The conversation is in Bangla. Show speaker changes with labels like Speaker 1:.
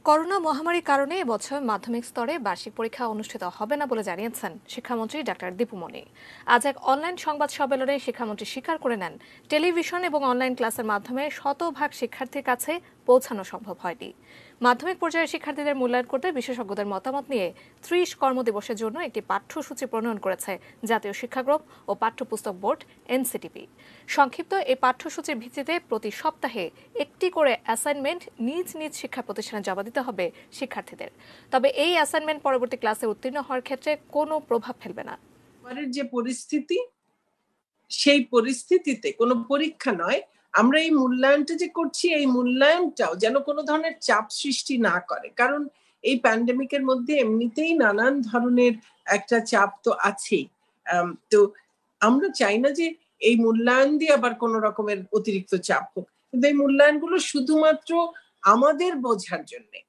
Speaker 1: করোনা মহামারীর কারণে এবছর মাধ্যমিক স্তরে বার্ষিক পরীক্ষা অনুষ্ঠিত হবে না বলে জানিয়েছেন শিক্ষামন্ত্রী ডাক্তার দীপু মনি। আজ এক অনলাইন সংবাদ সম্মেলনে শিক্ষামন্ত্রী স্বীকার করে নেন, টেলিভিশন এবং অনলাইন ক্লাসের মাধ্যমে শতভাগ শিক্ষার্থীর কাছে পৌঁছানো সম্ভব হয়নি। মাধ্যমিক পর্যায়ের শিক্ষার্থীদের মূল্যায়ন করতে বিশেষজ্ঞদের মতামত নিয়ে ৩০ কর্মদিবসের জন্য একটি পাঠ্যসূচি প্রণয়ন করেছে জাতীয় শিক্ষাক্রম ও পাঠ্যপুস্তক বোর্ড এনসিটিপি। সংক্ষিপ্ত এই পাঠ্যসূচির ভিত্তিতে প্রতি সপ্তাহে একটি করে অ্যাসাইনমেন্ট নিজ নিজ শিক্ষা প্রতিষ্ঠানে জমা দিতে হবে শিক্ষার্থীদের। তবে এই অ্যাসাইনমেন্ট পরবর্তী ক্লাসে উত্তীর্ণ হওয়ার ক্ষেত্রে কোনো প্রভাব ফেলবে না।
Speaker 2: যে পরিস্থিতি, সেই পরিস্থিতিতে কোনো পরীক্ষা নয়, আমরা এই মূল্যায়নটা যে করছি, এই মূল্যায়নটাও যেন কোনো ধরনের চাপ সৃষ্টি না করে। কারণ এই প্যান্ডেমিকের মধ্যে এমনিতেই নানান ধরনের একটা চাপ তো আছেই। তো আমরা চাই না যে এই মূল্যায়ন দিয়ে আবার কোনো রকমের অতিরিক্ত চাপ হোক। কিন্তু এই মূল্যায়নগুলো শুধুমাত্র আমাদের বোঝার জন্যে,